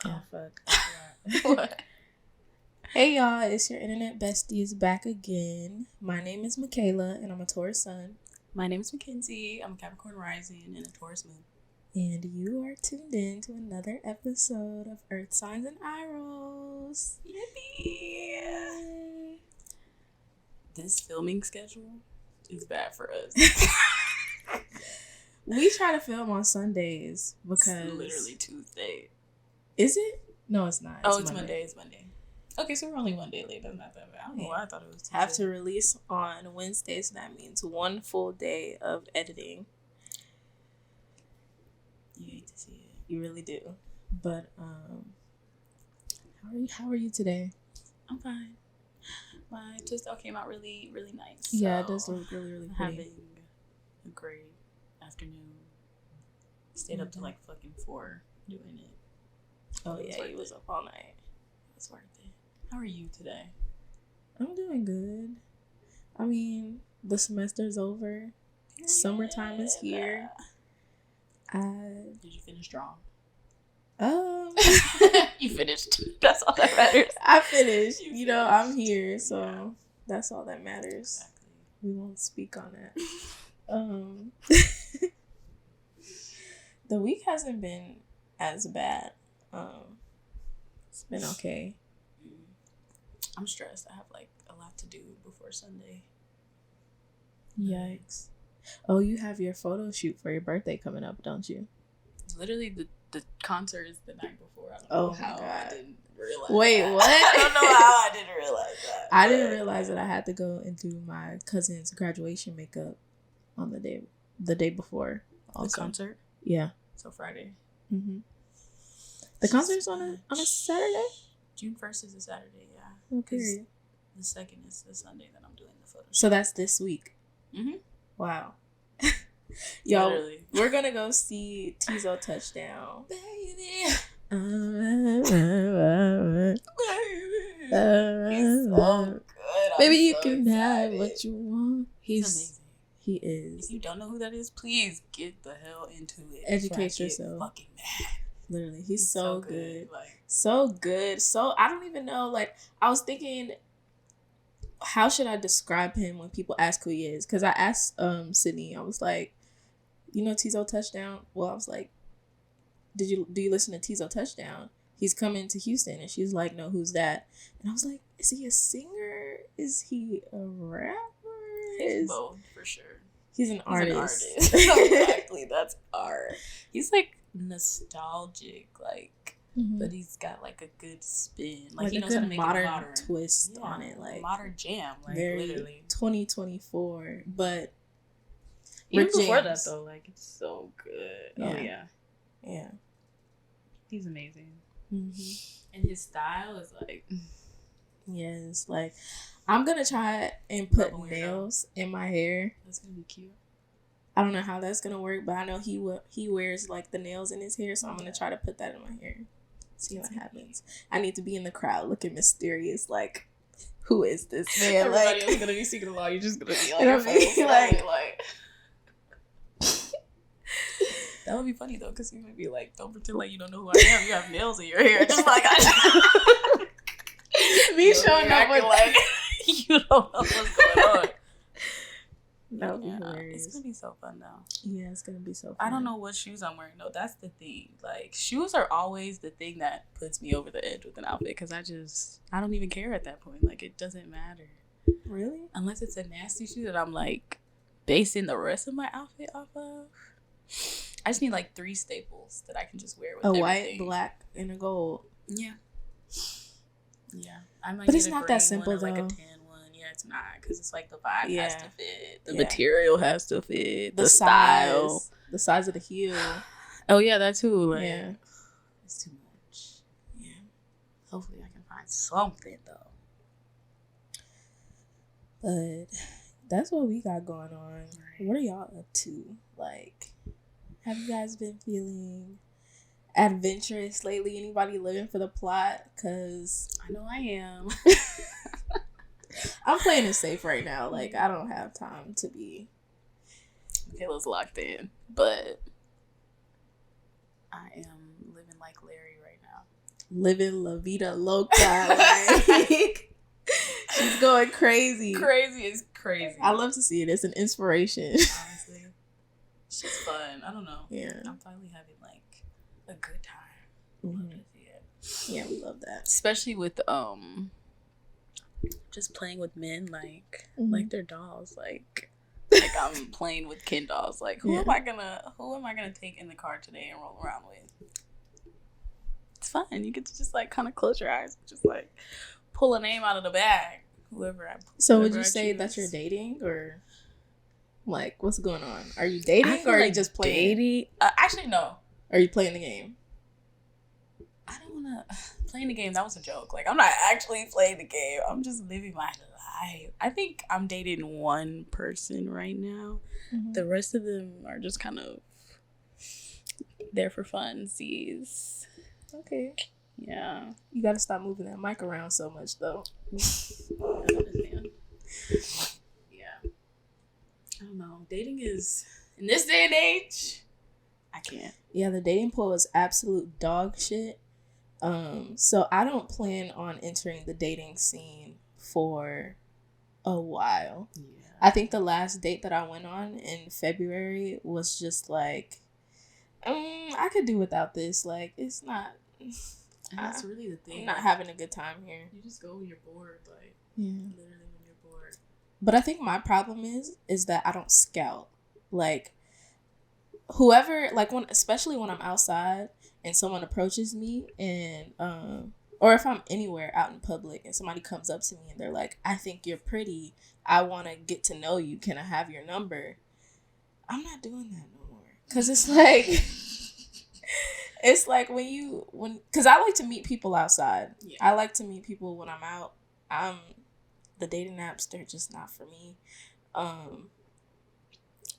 Yeah. Oh, fuck. What? Hey, y'all. It's your internet besties back again. My name is Makayla, and I'm a Taurus sun. My name is Mckenzie. I'm a Capricorn rising and a Taurus moon. And you are tuned in to another episode of Earth Signs and Eye Rolls. Yippee! This filming schedule is bad for us. We try to film on Sundays because... It's literally Tuesday. Is it? No, it's not. It's Monday. It's Monday. Okay, so we're only one day late. That's not that bad. I don't know why I thought it was Tuesday. Have to release on Wednesday, so that means one full day of editing. You hate to see it. You really do. But how are you today? I'm fine. My Tuesday came out really, really nice. Yeah, it does look really, really pretty. Having a great afternoon. Stayed up to like fucking 4 doing it. Oh yeah, you was up all night. It's worth it. How are you today? I'm doing good. I mean, the semester's over. Yeah. Summertime is here. Did you finish strong? You finished. That's all that matters. I finished. You know, I'm here, so that's all that matters. Exactly. We won't speak on that. The week hasn't been as bad. It's been okay. I'm stressed. I have like a lot to do before Sunday. Yikes. Oh, you have your photo shoot for your birthday coming up, don't you? Literally, the concert is the night before. I don't know how I didn't realize. Wait, that. what? I don't know how I didn't realize that. I didn't realize that I had to go and do my cousin's graduation makeup on the day before. Also. The concert? Yeah. So Friday. Mm-hmm. The concert's on a Saturday? June 1st is a Saturday, yeah. Oh, period. The 2nd is the Sunday that I'm doing the photo shoot. So that's this week? Mm-hmm. Wow. Yo, literally. We're gonna go see Tizo Touchdown. Baby. He's so good. Baby, you can have what you want. He's amazing. He is. If you don't know who that is, please get the hell into it. Educate yourself. Fucking mad. Literally, he's so good. Like, so good. So I don't even know. Like, I was thinking, how should I describe him when people ask who he is? Because I asked Sydney. I was like, you know Tizo Touchdown? Well, I was like, do you listen to Tizo Touchdown? He's coming to Houston. And she's like, no, who's that? And I was like, is he a singer? Is he a rapper? He's both, for sure. He's an artist. Exactly. That's art. He's like nostalgic, like, but he's got like a good spin. Like he knows how to make modern a modern twist on it. Like modern jam. Like very literally 2024. But even before that though, like it's so good. Yeah. Oh yeah. Yeah. He's amazing. Mm-hmm. And his style is like yes, like I'm gonna try and put nails in my hair. That's gonna be cute. I don't know how that's gonna work, but I know he wears like the nails in his hair, so I'm gonna try to put that in my hair. See what happens. I need to be in the crowd looking mysterious, like, who is this man? Everybody like, else gonna be secret law. You're just gonna be on and your I'm face, like that would be funny though, because you would be like, don't pretend like you don't know who I am. You have nails in your hair, just like me showing up with like you don't know what's going on. That would be hilarious. It's gonna be so fun though. Yeah, it's gonna be so fun. I don't know what shoes I'm wearing though. That's the thing. Like shoes are always the thing that puts me over the edge with an outfit, because I don't even care at that point. Like it doesn't matter. Really? Unless it's a nasty shoe that I'm like basing the rest of my outfit off of. I just need like 3 staples that I can just wear with a everything. white, black, and a gold. Yeah. Yeah. I might but get it's a not green that simple one or like though. a tan one. Yeah, it's not, because it's like the vibe Yeah. has to fit. The material has to fit. The style. Size. The size of the heel. Oh yeah, that too. Like, yeah. It's too much. Yeah. Hopefully I can find something though. But that's what we got going on. Right. What are y'all up to? Like, have you guys been feeling adventurous lately? Anybody living for the plot? Because I know I am. I'm playing it safe right now. Like, I don't have time to be. Michaela's locked in, but I am living like Larry right now. living la vida loca. Like, she's going crazy. Crazy is crazy. I love to see it. It's an inspiration. Honestly, it's just fun. I don't know. Yeah, I'm finally having like a good time. mm-hmm. Love to see it. Yeah, we love that. Especially with just playing with men like they're dolls. Like I'm playing with Ken dolls. Like who am I gonna take in the car today and roll around with? It's fun. You get to just like kind of close your eyes, just like pull a name out of the bag. So would you say that you're dating, or like what's going on? Are you dating, or are you just playing? Dating? Actually, no. Are you playing the game? I don't want to playing the game. That was a joke. Like I'm not actually playing the game. I'm just living my life. I think I'm dating one person right now. Mm-hmm. The rest of them are just kind of there for funsies. Okay. Yeah. You gotta stop moving that mic around so much, though. Yeah. I don't know. Dating is, in this day and age, I can't. Yeah, the dating pool is absolute dog shit. So I don't plan on entering the dating scene for a while. Yeah. I think the last date that I went on in February was just like, I could do without this. Like, it's not. And that's really the thing. I'm not having a good time here. You just go when you're bored, like literally when you're bored. But I think my problem is that I don't scout. Like, whoever, like especially when I'm outside and someone approaches me and or if I'm anywhere out in public and somebody comes up to me and they're like, I think you're pretty, I want to get to know you, can I have your number? I'm not doing that no more, because it's like it's like because I like to meet people outside. Yeah. I like to meet people when I'm out. The dating apps, they're just not for me.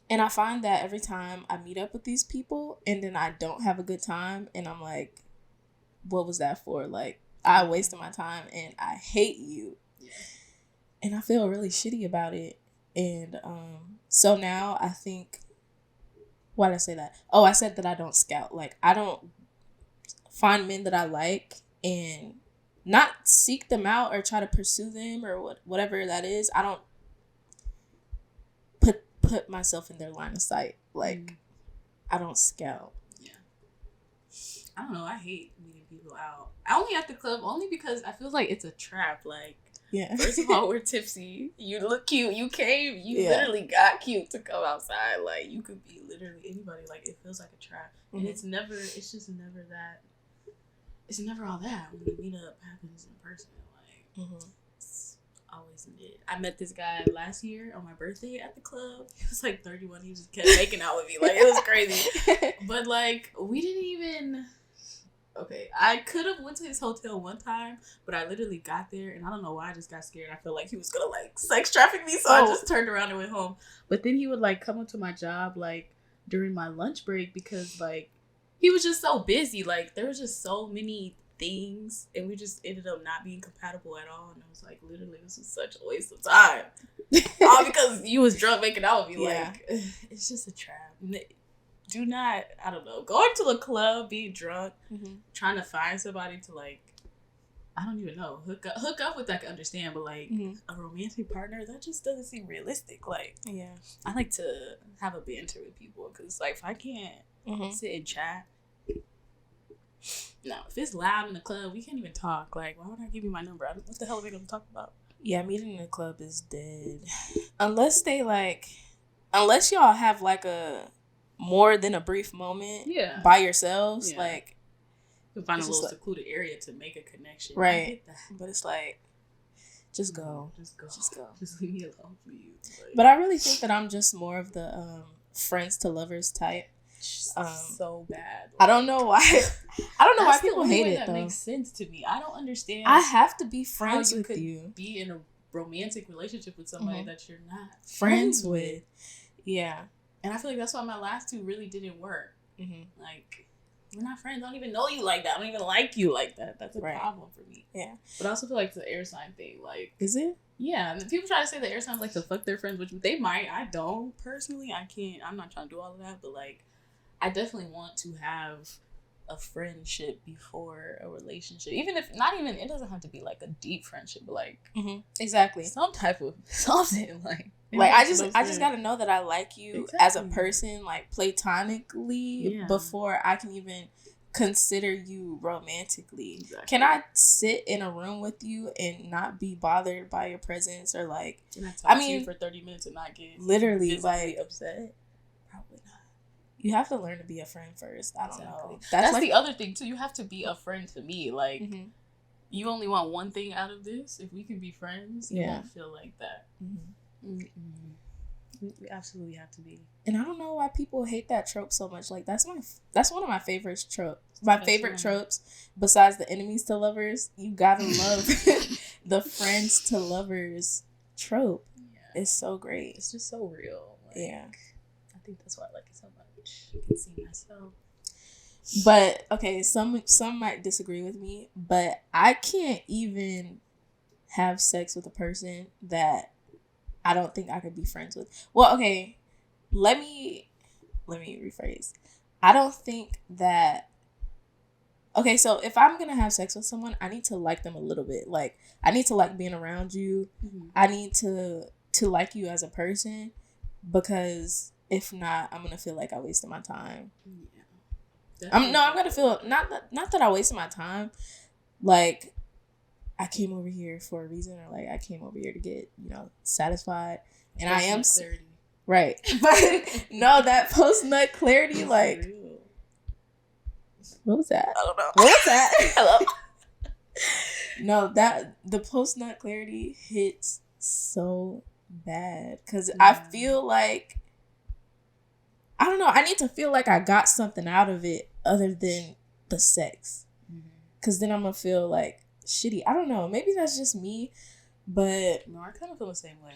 And I find that every time I meet up with these people and then I don't have a good time and I'm like, what was that for? Like, I wasted my time and I hate you. Yeah. And I feel really shitty about it. And so now I think, why did I say that? Oh, I said that I don't scout. Like, I don't find men that I like and not seek them out or try to pursue them or whatever that is. I don't put myself in their line of sight. Like, I don't scout. Yeah. I don't know. I hate meeting people out. I only at the club only because I feel like it's a trap. Like, yeah. First of all, we're tipsy. You look cute. You came. You literally got cute to come outside. Like, you could be literally anybody. Like, it feels like a trap. Mm-hmm. And it's just never that. It's never all that when the meetup happens in person. Like, it's always lit. I met this guy last year on my birthday at the club. He was like 31. He just kept making out with me. Like, it was crazy. But, like, we didn't even... Okay, I could have went to his hotel one time, but I literally got there, and I don't know why I just got scared. I felt like he was gonna, like, sex traffic me, so I just turned around and went home. But then he would, like, come up to my job, like, during my lunch break because, like, he was just so busy. Like, there was just so many things, and we just ended up not being compatible at all. And I was like, literally, this was such a waste of time. All because you was drunk making out with me. Yeah. Like, it's just a trap. Do not, I don't know, going to a club, being drunk, trying to find somebody to, like, I don't even know, hook up with, I can understand, but, like, a romantic partner, that just doesn't seem realistic. Like, yeah, I like to have a banter with people, because, like, if I can't sit and chat, no, if it's loud in the club, we can't even talk. Like, why would I give you my number? What the hell are we going to talk about? Yeah, meeting in the club is dead. Unless y'all have, like, a more than a brief moment by yourselves, like, you can find a little secluded area to make a connection, right? But it's like, just go. Just leave me alone, please. Like, but I really think that I'm just more of the friends to lovers type. So bad. I don't know why. I don't know why people hate it. That makes sense to me. I don't understand. I have to be friends with you. Be in a romantic relationship with somebody that you're not friends with. Yeah. And I feel like that's why my last two really didn't work. Like, we're not friends. I don't even know you like that. I don't even like you like that. That's a problem for me. Yeah. But I also feel like it's an air sign thing. Like, is it? Yeah. And people try to say that air signs like to fuck their friends, which they might. I don't. Personally, I can't. I'm not trying to do all of that. But, like, I definitely want to have a friendship before a relationship. Even if not even, it doesn't have to be like a deep friendship, but like exactly some type of something like I just gotta know that I like you as a person, like platonically, before I can even consider you romantically. Can I sit in a room with you and not be bothered by your presence, or like I mean, for 30 minutes and not get literally like upset? Probably not. You have to learn to be a friend first. I don't know. That's like, the other thing too. You have to be a friend to me. Like, you only want one thing out of this. If we can be friends, you won't feel like that. We absolutely have to be. And I don't know why people hate that trope so much. Like, that's one of my favorite tropes. My favorite tropes, besides the enemies to lovers, you gotta love the friends to lovers trope. Yeah. It's so great. It's just so real. Like, I think that's why I like it so much. I can see myself. But okay, some might disagree with me, but I can't even have sex with a person that I don't think I could be friends with. Well, okay, let me rephrase. I don't think that. Okay, so if I'm gonna have sex with someone, I need to like them a little bit. Like, I need to like being around you. I need to like you as a person, because if not, I'm gonna feel like I wasted my time. Yeah, I'm gonna feel not that I wasted my time. Like, I came over here for a reason, or like I came over here to get satisfied, and I am clarity. Right. But no, that post nut clarity, like. What was that? I don't know. What was that? Hello? No, that the post nut clarity hits so bad, because I feel like, I don't know, I need to feel like I got something out of it other than the sex, because then I'm gonna feel like shitty. I don't know, maybe that's just me, but no, I kind of feel the same way.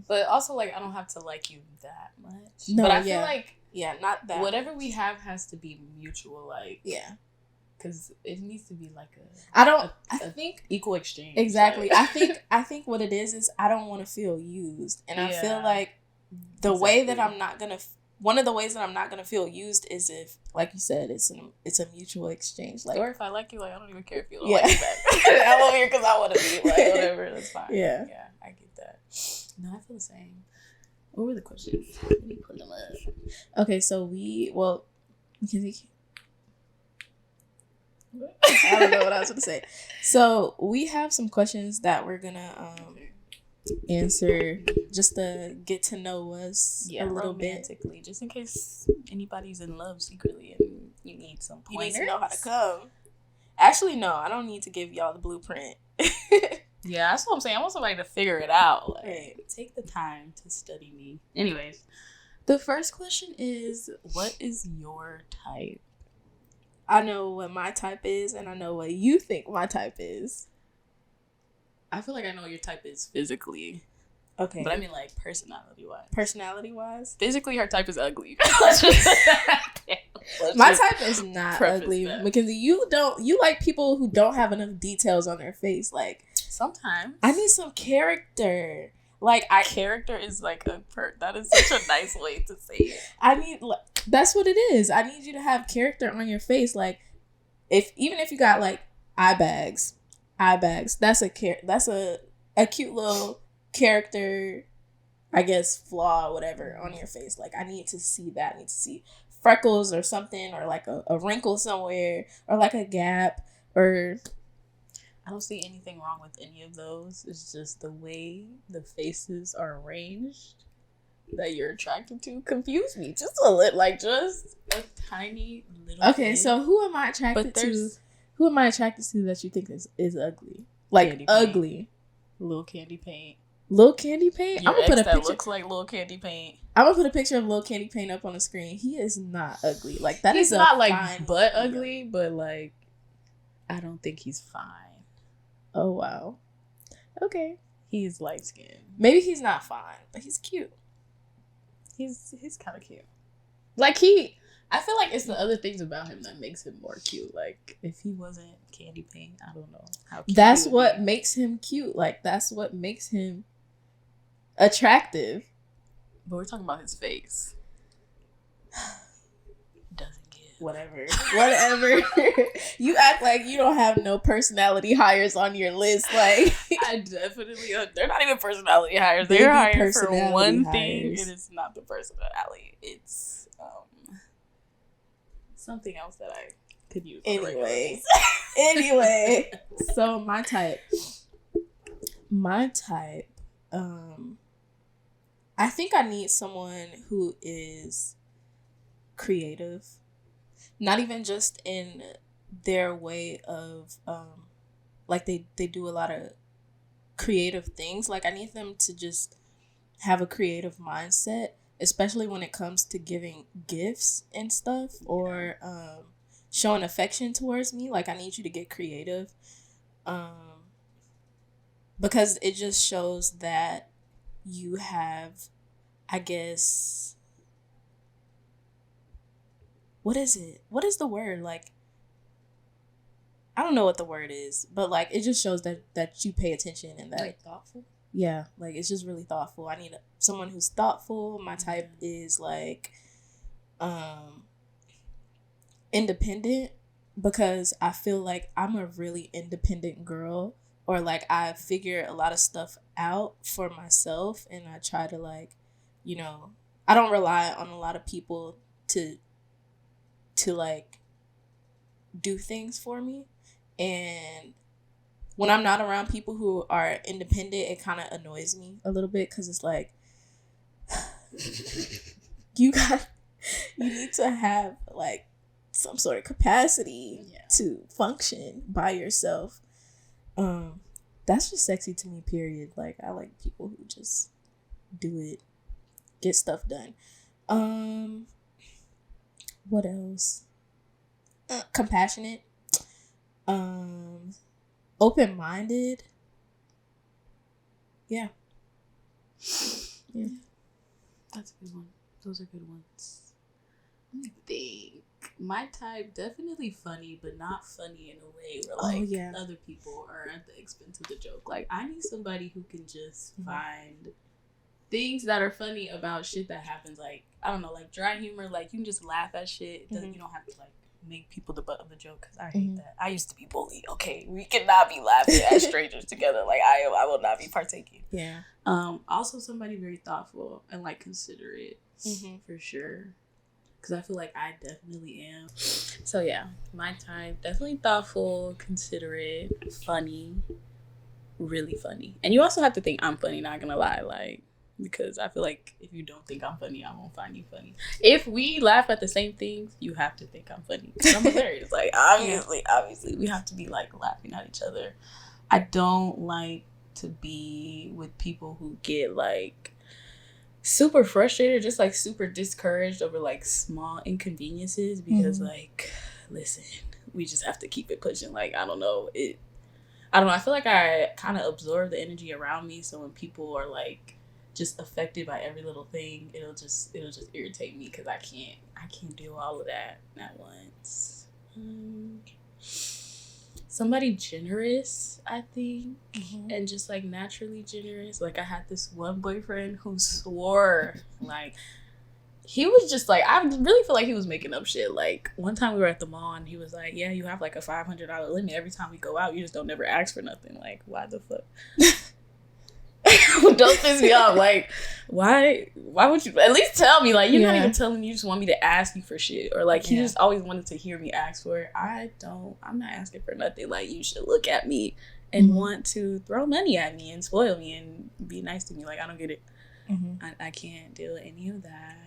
But also, like, I don't have to like you that much. No, but I feel like not that whatever we have has to be mutual, like because it needs to be like I think equal exchange. Exactly. Like. I think what it is I don't want to feel used, and I feel like the way that I'm not gonna. One of the ways that I'm not gonna feel used is if, like you said, it's a mutual exchange. Like, or if I like you, like, I don't even care if you don't like me back. I'm over here because I want to be like whatever. That's fine. Yeah, I get that. No, I feel the same. What were the questions? Let me put them up. Okay, so Mckenzie. I don't know what I was going to say. So we have some questions that we're gonna answer just to get to know us a little romantically, just in case anybody's in love secretly and you need some pointers. You need to know how to come. Actually, no, I don't need to give y'all the blueprint. Yeah, that's what I'm saying. I want somebody to figure it out. Like, take the time to study me. Anyways, the first question is, what is your type? I know what my type is, and I know what you think my type is. I feel like I know what your type is physically. Okay. But I mean, like, personality-wise. Personality-wise? Physically, her type is ugly. Let's just say that. My type is not ugly. That. Mckenzie, you like people who don't have enough details on their face. Like, sometimes. I need some character. Like, character is like that is such a nice way to say it. That's what it is. I need you to have character on your face. Like, even if you got like eye bags, that's a cute little character, I guess, flaw, whatever, on your face. Like, I need to see that. I need to see freckles or something, or like a wrinkle somewhere, or like a gap, or I don't see anything wrong with any of those. It's just the way the faces are arranged that you're attracted to confuse me just a little, like just a tiny little okay bit. So who am I attracted to? Who am I attracted to that you think is ugly? Like, candy ugly paint. Little candy paint. Little candy paint? I'm gonna put a picture that looks like little candy paint. I'm gonna put a picture of little candy paint up on the screen. He is not ugly. Like, that he's is not like butt ugly, but like, I don't think he's fine. Oh wow. Okay. He's light skinned. Maybe he's not fine, but he's cute. He's kind of cute. Like, I feel like it's the other things about him that makes him more cute. Like, if he wasn't candy paint, I don't know how cute. That's what makes him cute. Like, that's what makes him attractive. But we're talking about his face. Doesn't give. Whatever. You act like you don't have no personality hires on your list. Like, I definitely, they're not even personality hires. They're hired for one thing. It is not the personality. It's something else that I could use. Anyway, so my type, I think I need someone who is creative, not even just in their way of like they do a lot of creative things. Like, I need them to just have a creative mindset, especially when it comes to giving gifts and stuff, or showing affection towards me. Like, I need you to get creative, because it just shows that you have, I guess, what is the word? Like, I don't know what the word is, but like, it just shows that you pay attention, and that, like, thoughtful. Yeah, like, it's just really thoughtful. I need someone who's thoughtful. My type is like independent, because I feel like I'm a really independent girl, or like I figure a lot of stuff out for myself, and I try to, like, I don't rely on a lot of people to like do things for me. And when I'm not around people who are independent, it kind of annoys me a little bit, because it's like, you need to have like some sort of capacity to function by yourself. That's just sexy to me, period. Like, I like people who just do it, get stuff done. What else? Compassionate. Open-minded. Yeah. That's a good one. Those are good ones. I think my type, definitely funny, but not funny in a way where like other people are at the expense of the joke. Like, I need somebody who can just find things that are funny about shit that happens. Like, I don't know, like dry humor. Like, you can just laugh at shit. It doesn't, you don't have to like make people the butt of the joke, because I hate that. I used to be bullied. Okay, we cannot be laughing at strangers together. Like, I will not be partaking. Yeah. Also somebody very thoughtful and like considerate, for sure, because I feel like I definitely am. So yeah, my type, definitely thoughtful, considerate, funny, really funny. And you also have to think I'm funny, not gonna lie, like, because I feel like if you don't think I'm funny, I won't find you funny. If we laugh at the same things, you have to think I'm funny, because I'm hilarious. Like, obviously we have to be like laughing at each other. I don't like to be with people who get like super frustrated, just like super discouraged over like small inconveniences, because like, listen, we just have to keep it pushing. Like, I don't know, I feel like I kind of absorb the energy around me, so when people are like just affected by every little thing, it'll just irritate me, because I can't do all of that at once. Somebody generous, I think, and just like naturally generous. Like, I had this one boyfriend who swore, like, he was just like, I really feel like he was making up shit. Like, one time we were at the mall and he was like, yeah, you have like a $500 limit every time we go out. You just don't never ask for nothing. Like, why the fuck? Don't piss me off. Like, why would you at least tell me? Like, you're not even telling me, you just want me to ask you for shit. Or like, he just always wanted to hear me ask for it. I'm not asking for nothing. Like, you should look at me and want to throw money at me and spoil me and be nice to me. Like, I don't get it. I can't deal with any of that.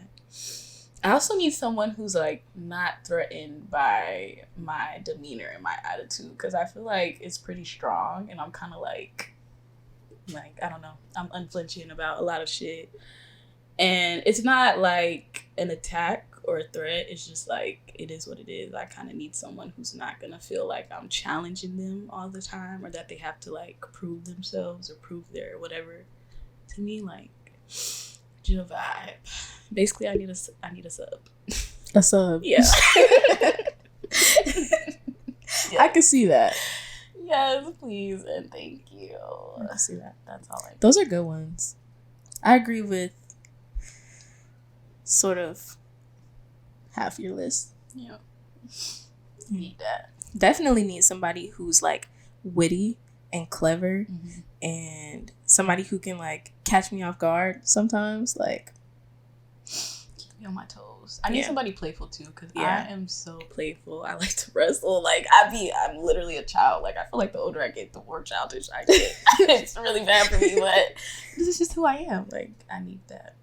I also need someone who's like not threatened by my demeanor and my attitude, because I feel like it's pretty strong, and I'm kind of like, I don't know, I'm unflinching about a lot of shit, and it's not like an attack or a threat. It's just like, it is what it is. I kind of need someone who's not gonna feel like I'm challenging them all the time, or that they have to like prove themselves or prove their whatever to me. Like, your vibe. Basically, I need a sub. A sub. Yeah. I can see that. Yes, please, and thank you. I can see that. That's all I need. Those are good ones. I agree with sort of half your list. Yeah. Need that. Definitely need somebody who's like witty and clever, and somebody who can like catch me off guard sometimes, like keep me on my toes. I need somebody playful too, because I am so playful. I like to wrestle. Like I'm literally a child. Like I feel like the older I get, the more childish I get. It's really bad for me, but this is just who I am. Like I need that.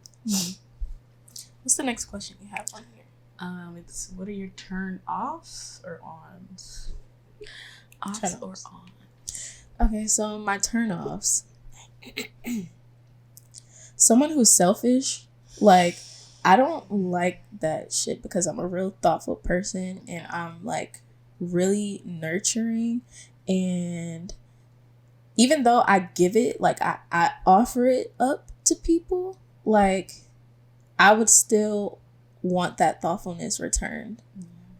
What's the next question you have on here? It's what are your turn offs or ons? Offs or on? Okay, so my turn offs. Someone who's selfish, like I don't like that shit because I'm a real thoughtful person and I'm like really nurturing, and even though I give it, like I offer it up to people, like I would still want that thoughtfulness returned.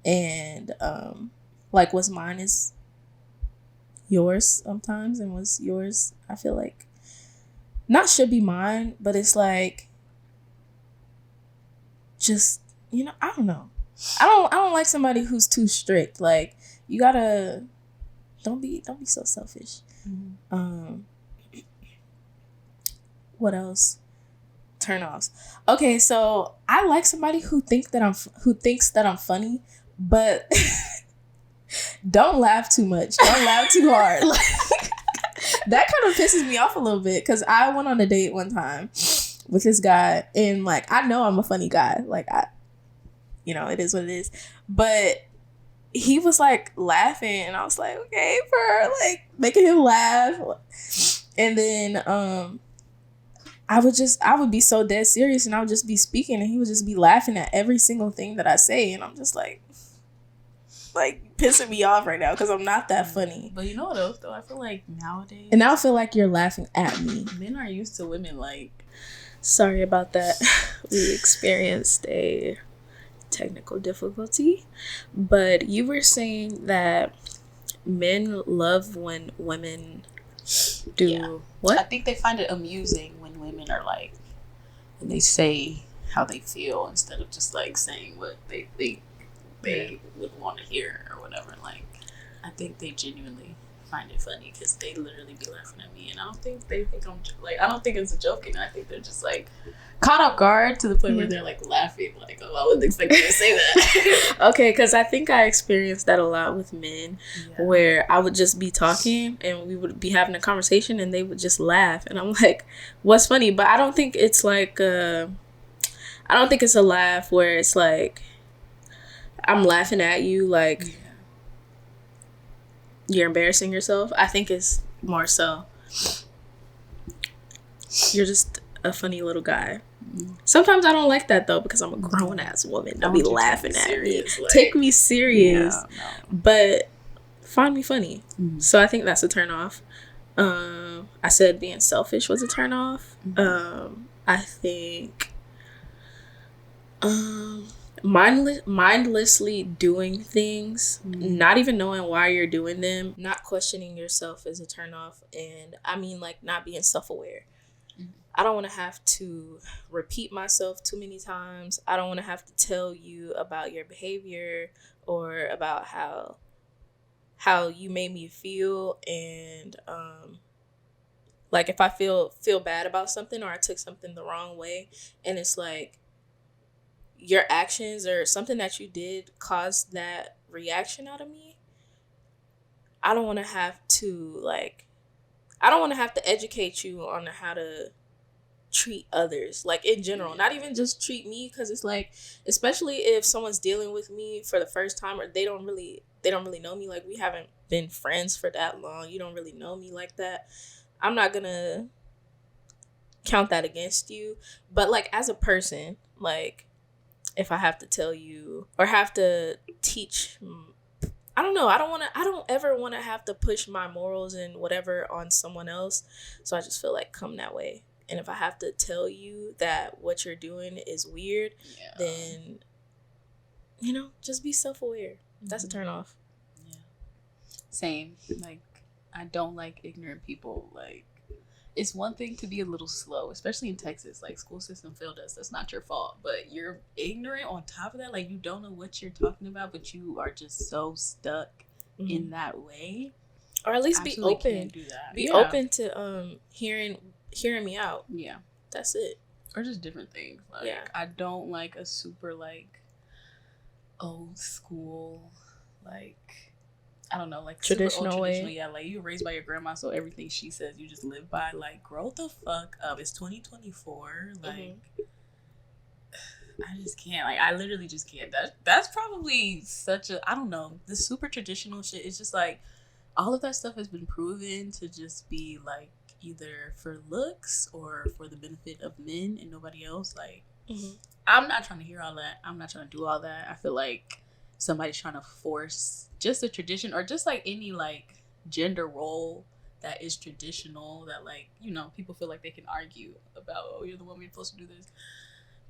And like what's mine is yours sometimes, and what's yours I feel like not should be mine, but it's like just, you know, I don't know. I don't like somebody who's too strict. Like you gotta don't be so selfish. What else? Turn-offs. Okay, so I like somebody who thinks that I'm funny, but don't laugh too much. Don't laugh too hard. Like, that kind of pisses me off a little bit, because I went on a date one time with this guy, and like I know I'm a funny guy. Like it is what it is. But he was like laughing, and I was like, okay, for like making him laugh. And then I would be so dead serious, and I would just be speaking, and he would just be laughing at every single thing that I say, and I'm just like pissing me off right now because I'm not that funny. But you know what else though? I feel like nowadays, and I feel like you're laughing at me. Men are used to women like. Sorry about that. We experienced a technical difficulty, but you were saying that men love when women do what? I think they find it amusing when women are like, when they say how they feel instead of just like saying what they think they would want to hear or whatever. Like, I think they genuinely find it funny because they literally be laughing at me, and I don't think they think I'm like, I don't think it's a joke, and I think they're just like caught off guard to the point where they're like laughing, like, oh, I wouldn't expect you to say that. Okay, because I think I experienced that a lot with men, where I would just be talking and we would be having a conversation and they would just laugh, and I'm like, what's funny? But I don't think it's like I don't think it's a laugh where it's like I'm laughing at you like you're embarrassing yourself. I think it's more so you're just a funny little guy. Sometimes I don't like that though, because I'm a grown ass woman. Don't be laughing at me. Like, take me serious, but find me funny. So I think that's a turn off. I said being selfish was a turn off. I think mindlessly doing things, not even knowing why you're doing them, not questioning yourself is a turn off. And I mean like not being self-aware. I don't want to have to repeat myself too many times. I don't want to have to tell you about your behavior or about how you made me feel. And like if I feel bad about something or I took something the wrong way, and it's like your actions or something that you did caused that reaction out of me, I don't want to have to educate you on how to treat others, like in general, not even just treat me, because it's like, especially if someone's dealing with me for the first time, or they don't really know me, like we haven't been friends for that long, you don't really know me like that, I'm not gonna count that against you. But like as a person, like if I have to tell you or have to teach, I don't know, I don't ever want to have to push my morals and whatever on someone else. So I just feel like come that way. And if I have to tell you that what you're doing is weird, then, you know, just be self-aware. That's a turn off. Yeah. Same. Like, I don't like ignorant people. Like, it's one thing to be a little slow, especially in Texas. Like, school system failed us. That's not your fault. But you're ignorant on top of that. Like, you don't know what you're talking about, but you are just so stuck in that way. Or at least be open. Can't do that. Be open to hearing me out. Yeah. That's it. Or just different things. Like, I don't like a super, like, old school, like, I don't know, like traditional way. Yeah, like you were raised by your grandma, so everything she says you just live by. Like, grow the fuck up. It's 2024. Like, I just can't. Like, I literally just can't. That's probably such a, I don't know. The super traditional shit is just like, all of that stuff has been proven to just be like either for looks or for the benefit of men and nobody else. Like, I'm not trying to hear all that. I'm not trying to do all that. I feel like somebody's trying to force just a tradition or just like any like gender role that is traditional that, like, you know, people feel like they can argue about, oh, you're the woman, you're supposed to do this.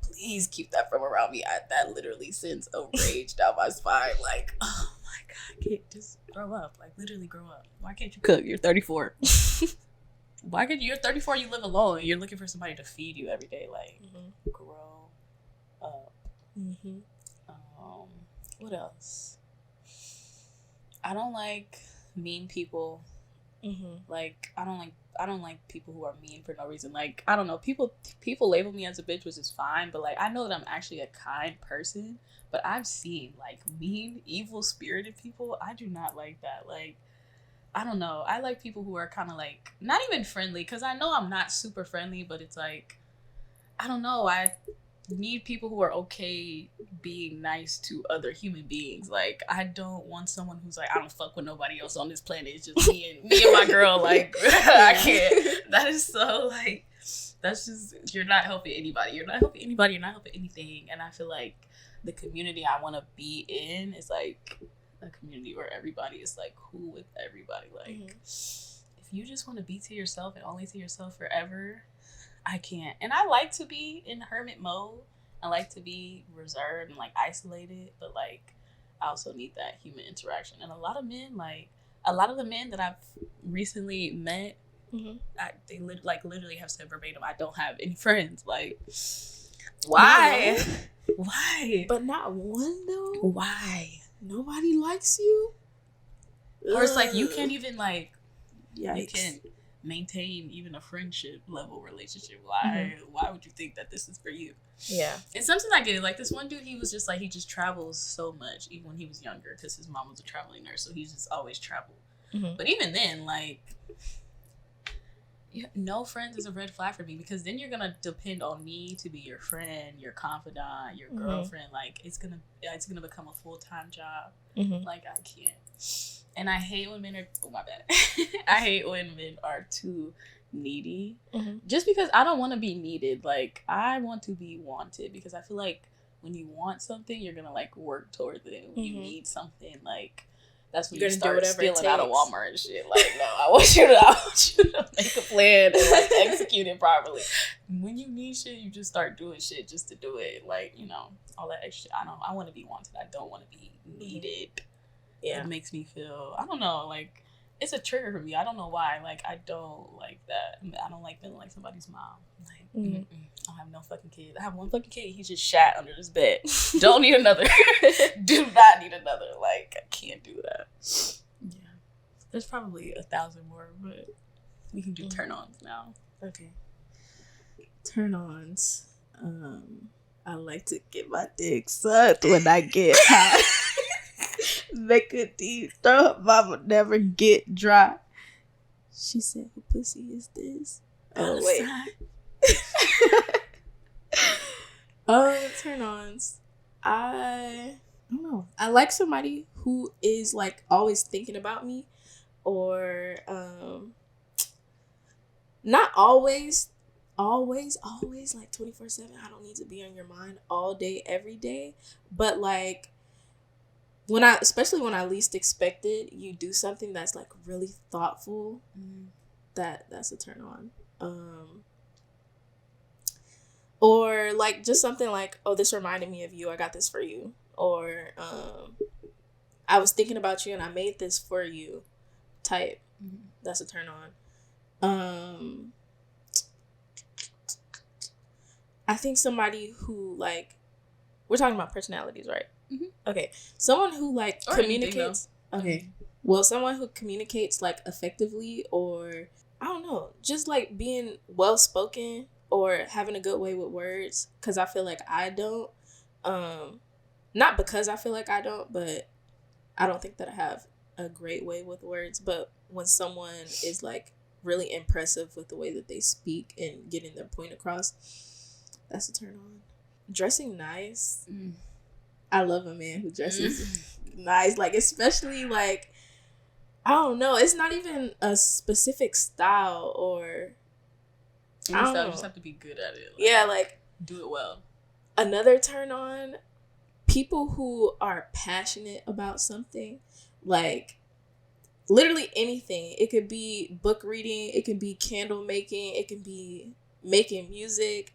Please keep that from around me. That literally sends a rage down my spine. Like, oh my God, kid, just grow up. Like, literally grow up. Why can't you cook? You're 34. Why can't you're 34, you live alone, and you're looking for somebody to feed you every day. Like, grow up. What else? I don't like mean people. Like, I don't like people who are mean for no reason. Like, I don't know, people label me as a bitch, which is fine, but like, I know that I'm actually a kind person, but I've seen like mean, evil spirited people. I do not like that. Like, I don't know, I like people who are kind of like not even friendly, because I know I'm not super friendly, but it's like, I don't know, I need people who are okay being nice to other human beings. Like, I don't want someone who's like, I don't fuck with nobody else on this planet. It's just me and my girl. Like, I can't. That is so, like, that's just, you're not helping anybody. You're not helping anybody. You're not helping anything. And I feel like the community I want to be in is like a community where everybody is like cool with everybody. Like, if you just want to be to yourself and only to yourself forever, I can't. And I like to be in hermit mode. I like to be reserved and like isolated, but like I also need that human interaction. And a lot of the men that I've recently met, they literally have said verbatim, I don't have any friends. Like, why? Why? But not one though. Why? Nobody likes you. Or it's like you can't even like. Yikes. You can't maintain even a friendship level relationship. Why would you think that this is for you? Yeah. And sometimes I get it. Like, this one dude, he was just like, he just travels so much, even when he was younger, because his mom was a traveling nurse, so he's just always traveled. But even then, like, no friends is a red flag for me, because then you're gonna depend on me to be your friend, your confidant, your girlfriend. Like, it's gonna become a full-time job. Like, I can't. And I hate when men are, oh my bad. I hate when men are too needy. Just because I don't want to be needed. Like, I want to be wanted, because I feel like when you want something, you're gonna like work towards it. When you need something, like, that's when you start stealing out of Walmart and shit. Like, no, I want you to make a plan and like execute it properly. When you need shit, you just start doing shit just to do it. Like, you know, all that extra. I want to be wanted. I don't want to be needed. Yeah. It makes me feel, I don't know, like, it's a trigger for me. I don't know why. Like, I don't like that. I don't like feeling like somebody's mom. Like, I have no fucking kid. I have one fucking kid. He's just shat under this bed. Don't need another. Do not need another. Like, I can't do that. Yeah. There's probably 1,000 more, but we can do turn-ons now. Okay. Turn-ons. I like to get my dick sucked when I get hot. Make a deep throat, mama never get dry. She said, "What pussy is this?" Oh wait. Turn-ons. I don't know. I like somebody who is like always thinking about me, or not always like 24/7. I don't need to be on your mind all day, every day, but like, especially when I least expect it, you do something that's like really thoughtful. That's a turn on. Or like just something like, oh, this reminded me of you. I got this for you. Or I was thinking about you and I made this for you. Type. That's a turn on. I think somebody who, like, we're talking about personalities, right? Mm-hmm. Okay. Someone who, like, or communicates. Okay. Mm-hmm. Well, someone who communicates, like, effectively, or, I don't know, just, like, being well-spoken or having a good way with words. Because I feel like I don't. Not because I feel like I don't, but I don't think that I have a great way with words. But when someone is, like, really impressive with the way that they speak and getting their point across, that's a turn on. Dressing nice. I love a man who dresses nice. Like, especially, like, I don't know. It's not even a specific style or... I don't know. You just have to be good at it. Like, yeah, like... do it well. Another turn on, people who are passionate about something. Like, literally anything. It could be book reading. It can be candle making. It can be making music.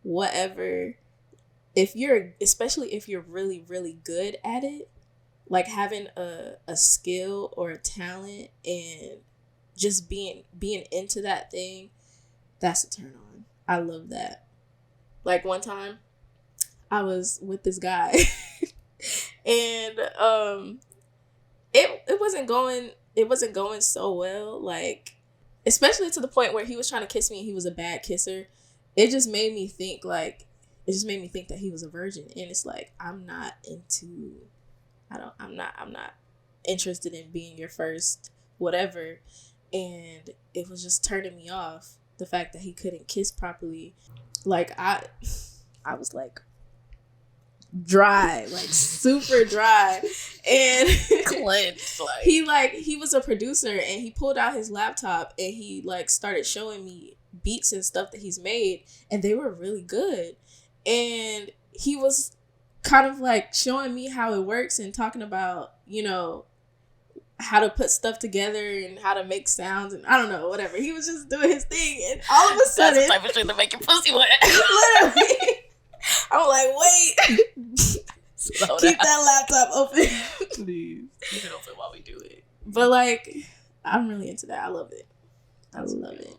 Whatever. Especially if you're really, really good at it, like having a skill or a talent and just being into that thing, that's a turn on. I love that. Like, one time I was with this guy and it wasn't going so well, like, especially to the point where he was trying to kiss me and he was a bad kisser. It just made me think that he was a virgin, and it's like, I'm not interested in being your first whatever. And it was just turning me off, the fact that he couldn't kiss properly. Like, I was like dry, like super dry, and clenched. Like, he was a producer and he pulled out his laptop and he, like, started showing me beats and stuff that he's made, and they were really good. And he was kind of like showing me how it works and talking about, you know, how to put stuff together and how to make sounds and I don't know, whatever. He was just doing his thing, and all of a sudden, that's the type of shit to make your pussy wet. Literally, I'm like, wait, keep that laptop open, please. Keep it open while we do it. But, like, I'm really into that. I love it. I love it.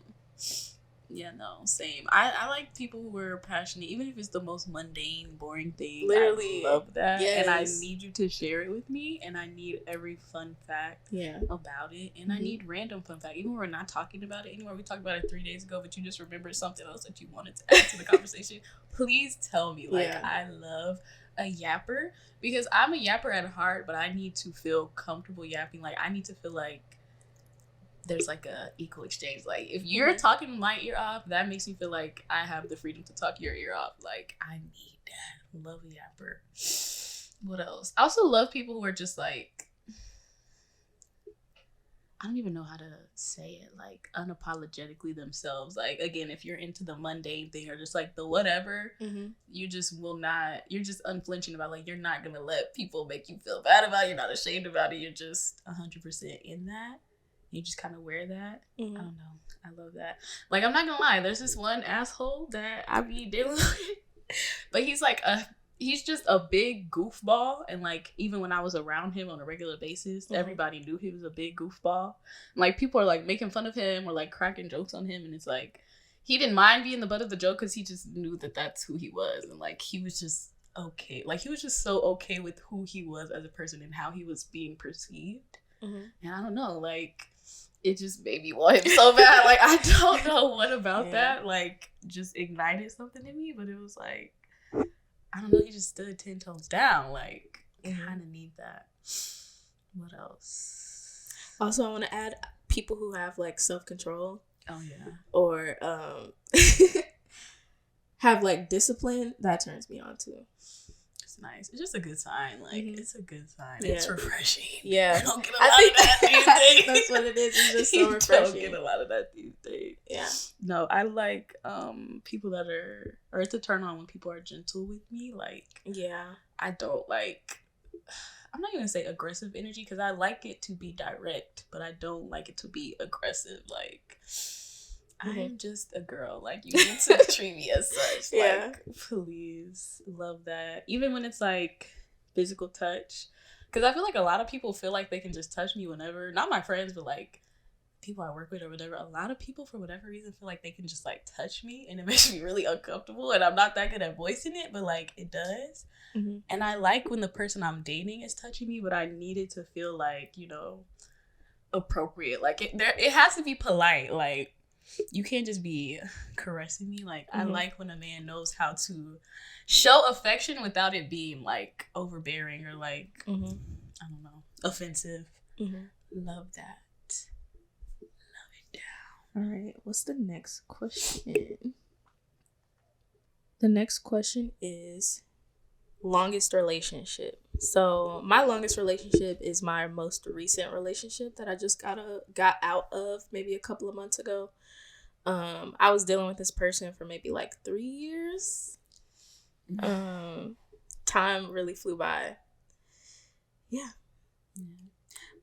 Yeah, no, same. I like people who are passionate, even if it's the most mundane, boring thing. Literally. I love that. Yes. And I need you to share it with me, and I need every fun fact about it. And I need random fun fact. Even when we're not talking about it anymore, we talked about it 3 days ago, but you just remembered something else that you wanted to add to the conversation. Please tell me. Like, I love a yapper, because I'm a yapper at heart, but I need to feel comfortable yapping. Like, I need to feel like there's like a equal exchange. Like, if you're talking my ear off, that makes me feel like I have the freedom to talk your ear off. Like, I need that. Love a yapper. What else? I also love people who are just like, I don't even know how to say it, like, unapologetically themselves. Like, again, if you're into the mundane thing or just like the whatever, you just will not, you're just unflinching about, like, you're not gonna let people make you feel bad about it. You're not ashamed about it. You're just 100% in that. You just kind of wear that. I don't know. I love that. Like, I'm not gonna lie. There's this one asshole that I be dealing with. But he's just a big goofball. And, like, even when I was around him on a regular basis, everybody knew he was a big goofball. And, like, people are, like, making fun of him or, like, cracking jokes on him. And it's like, he didn't mind being the butt of the joke because he just knew that that's who he was. And, like, he was just okay. Like, he was just so okay with who he was as a person and how he was being perceived. And I don't know, like, it just made me want him so bad. Like, I don't know what about that, like, just ignited something in me. But it was like, I don't know, he just stood 10 toes down. Like, kind of need that. What else? Also, I want to add people who have, like, self-control. Oh, yeah. Or have, like, discipline. That turns me on, too. Nice. It's just a good sign. Like, it's a good sign. Yeah. It's refreshing. Yeah. I don't get a lot of that these days. I think that's what it is. It's just so refreshing. You don't get a lot of that these days. Yeah. No, I like people that are, or it's a turn on when people are gentle with me. Like, I don't like, I'm not going to say aggressive energy, because I like it to be direct, but I don't like it to be aggressive. Like, I'm just a girl. Like, you need to treat me as such. Like, please. Love that. Even when it's, like, physical touch. Because I feel like a lot of people feel like they can just touch me whenever. Not my friends, but, like, people I work with or whatever, a lot of people for whatever reason feel like they can just like touch me, and it makes me really uncomfortable, and I'm not that good at voicing it, but like it does. Mm-hmm. And I like when the person I'm dating is touching me, but I need it to feel like, you know, appropriate. Like it has to be polite. Like you can't just be caressing me. Like I like when a man knows how to show affection without it being like overbearing or like I don't know, offensive. Love that. All right, what's the next question? The next question is longest relationship. So my longest relationship is my most recent relationship that I just got out of maybe a couple of months ago. I was dealing with this person for maybe like 3 years. Time really flew by. Yeah.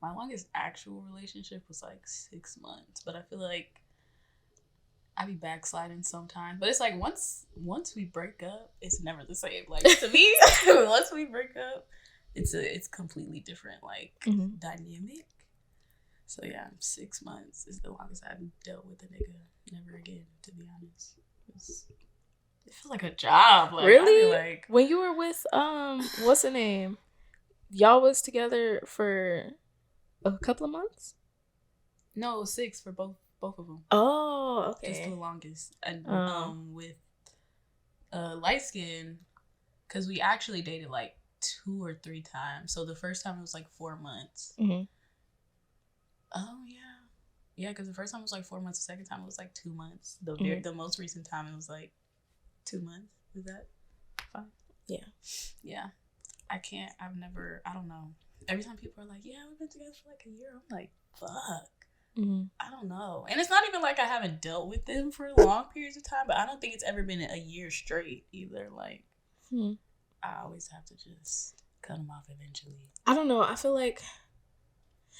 My longest actual relationship was like 6 months, but I feel like I be backsliding sometimes. But it's like once we break up, it's never the same. Like to me, once we break up, it's completely different like dynamic. So yeah, 6 months is the longest I've dealt with a nigga. Never again, to be honest. It feels like a job. Like, really? Like when you were with what's the name? Y'all was together for a couple of months? No, 6 for both of them. Oh, okay. Just the longest. And with light skin, because we actually dated like 2 or 3 times. So the first time it was like 4 months. Oh yeah, because the first time it was like 4 months. The second time it was like 2 months. The most recent time it was like 2 months. Is that fine? Yeah. I don't know. Every time people are like, yeah, we've been together for like a year, I'm like, fuck. I don't know. And it's not even like I haven't dealt with them for long periods of time, but I don't think it's ever been a year straight either. Like, I always have to just cut them off eventually. I don't know. I feel like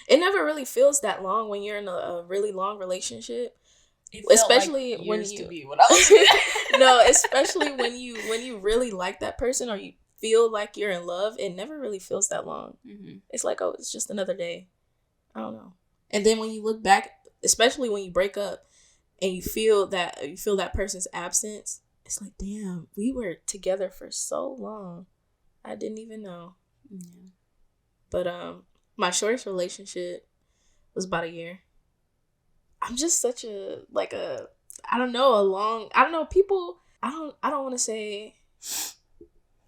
it never really feels that long when you're in a really long relationship. Especially like when you when I was no, especially when you really like that person or you feel like you're in love, it never really feels that long. It's like, oh, it's just another day. I don't know. And then when you look back, especially when you break up and you feel that person's absence, it's like, damn, we were together for so long. I didn't even know. But my shortest relationship was about a year. I'm just such a I don't want to say,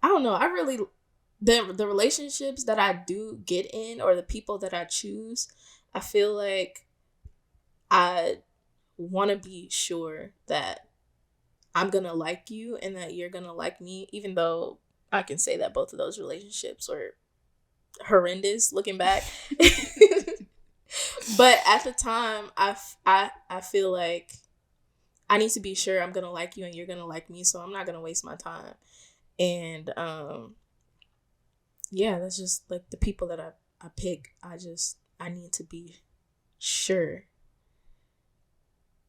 I don't know. I really, the relationships that I do get in or the people that I choose, I feel like I want to be sure that I'm going to like you and that you're going to like me, even though I can say that both of those relationships were horrendous looking back. But at the time, I feel like I need to be sure I'm going to like you and you're going to like me, so I'm not going to waste my time. And yeah, that's just like the people that I pick. I need to be sure.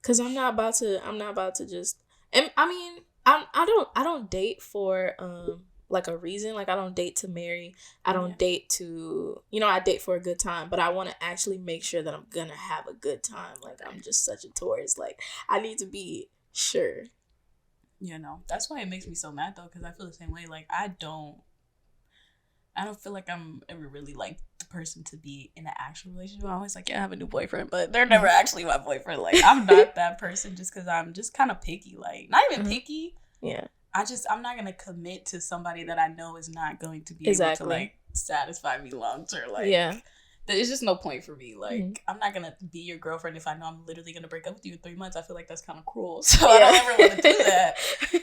Cause I'm not about to just, and I mean, I don't date for like a reason. Like I don't date to marry. I don't date to, I date for a good time, but I want to actually make sure that I'm gonna have a good time. Like I'm just such a tourist. Like I need to be sure. That's why it makes me so mad though, because I feel the same way. Like I don't feel like I'm ever really like the person to be in an actual relationship. I'm always like, yeah, I have a new boyfriend, but they're never actually my boyfriend. Like I'm not that person just because I'm just kind of picky. Like not even picky. Yeah. I'm not gonna commit to somebody that I know is not going to be able to like satisfy me long term. Like there's just no point for me. Like I'm not gonna be your girlfriend if I know I'm literally gonna break up with you in 3 months. I feel like that's kind of cruel. So I don't ever want to do that.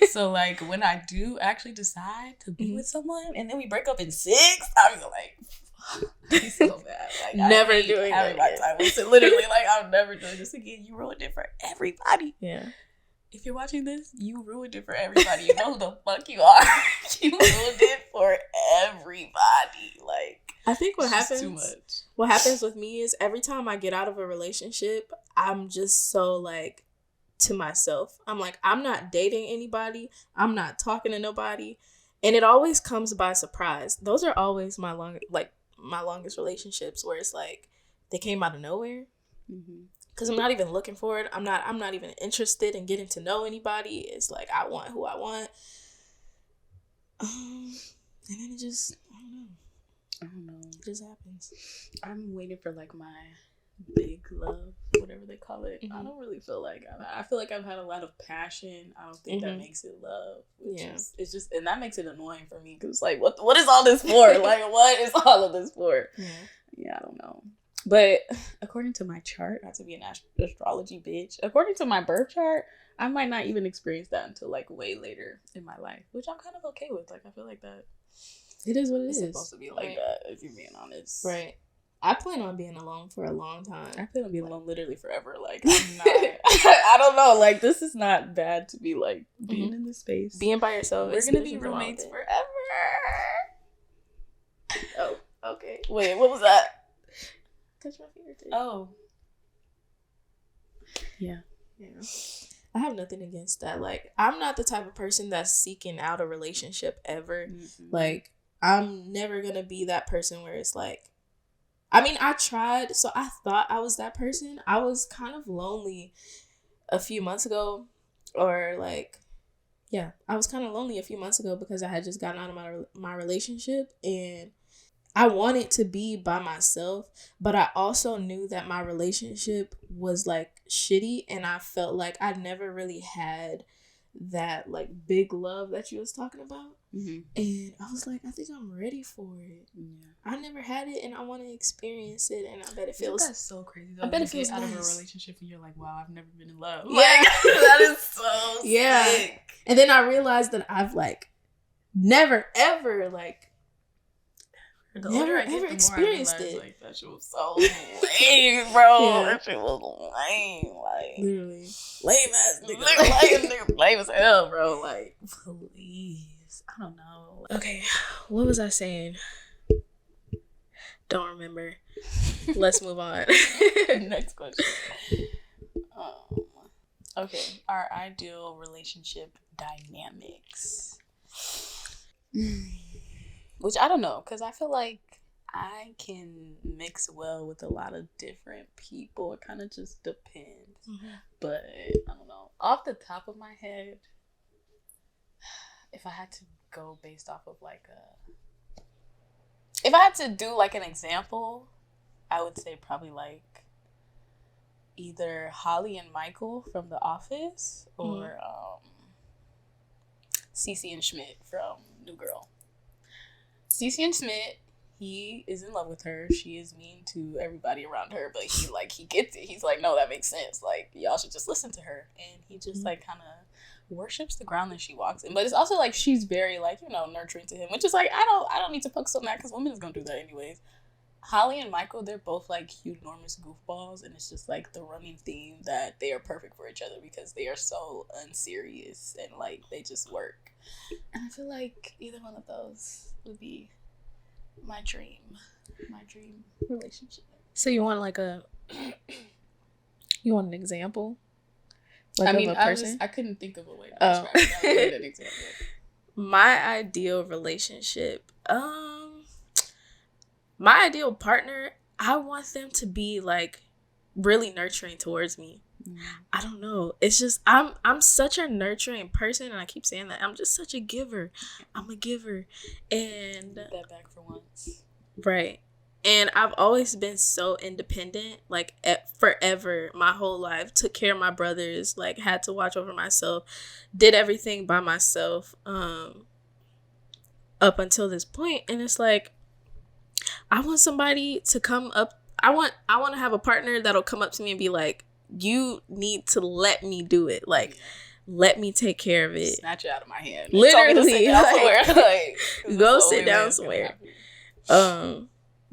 So like when I do actually decide to be with someone and then we break up in 6, I'm like, I'm so bad. Like never doing having my time with it. Literally, like I'm never doing this again. You ruined it for everybody. Yeah. If you're watching this, you ruined it for everybody. You know who the fuck you are. You ruined it for everybody. Like I think what happens with me is every time I get out of a relationship, I'm just so like to myself. I'm like, I'm not dating anybody. I'm not talking to nobody. And it always comes by surprise. Those are always my longest relationships where it's like they came out of nowhere. because I'm not even looking for it. I'm not even interested in getting to know anybody. It's like I want who I want. And then it just, I don't know. It just happens. I'm waiting for like my big love, whatever they call it. I don't really feel like I feel like I've had a lot of passion. I don't think that makes it love. It's just, and that makes it annoying for me because like what is all this for? Like what is all of this for? Yeah, I don't know. But according to my chart, not to be an astrology bitch, according to my birth chart, I might not even experience that until like way later in my life, which I'm kind of okay with. Like I feel like that it is what it is. It's supposed to be like that, if you're being honest. Right. I plan on being alone for a long time. I plan on being alone literally forever. Like, I'm not. I don't know. Like, this is not bad to be, like, being in this space. Being by yourself. We're going to be roommates forever. Oh, okay. Wait, what was that? Touch my fingertips. Oh. Yeah. I have nothing against that. Like, I'm not the type of person that's seeking out a relationship ever. Like, I'm never going to be that person where it's like, I mean, I tried, so I thought I was that person. I was kind of lonely a few months ago, or like, yeah, I was kind of lonely a few months ago because I had just gotten out of my relationship, and I wanted to be by myself, but I also knew that my relationship was like shitty, and I felt like I never really had that like big love that you was talking about. And I was like, I think I'm ready for it. I never had it, and I want to experience it, and I bet it feels. That's so crazy. Though. I bet it feels out nice. of a relationship, and you're like, wow, I've never been in love. Yeah, like, that is so sick. And then I realized that I've like never ever like. Never ever experienced it. Like that shit was so lame, bro. That shit was lame. Like literally lame ass nigga. Lame as hell, bro. Like please, I don't know. Okay, what was I saying? Don't remember. Let's move on. Next question. Okay, our ideal relationship dynamics. Which I don't know, because I feel like I can mix well with a lot of different people. It kind of just depends. But I don't know. Off the top of my head, if I had to go based off of like if I had to do like an example, I would say probably like either Holly and Michael from The Office or Cece and Schmidt from New Girl. Cece and Schmidt, he is in love with her. She is mean to everybody around her, but he gets it. He's like, no, that makes sense. Like, y'all should just listen to her. And he just like kind of worships the ground that she walks in. But it's also like she's very like, you know, nurturing to him, which is like, I don't need to focus on that because women is gonna do that anyways. Holly and Michael, they're both like huge, enormous goofballs, and it's just like the running theme that they are perfect for each other because they are so unserious and like they just work. And I feel like either one of those would be my dream relationship. So you want like an example? Like I mean, of a person? I couldn't think of a way to describe an example. My ideal relationship, my ideal partner, I want them to be like really nurturing towards me. I don't know. It's just I'm such a nurturing person, and I keep saying that. I'm just such a giver. I'm a giver, and get that back for once. Right. And I've always been so independent, like forever, my whole life. Took care of my brothers, like had to watch over myself, did everything by myself, up until this point. And it's like, I want somebody to come up. I want to have a partner that'll come up to me and be like, you need to let me do it. Like, let me take care of it. Snatch it out of my hand. Literally. Go sit down down somewhere.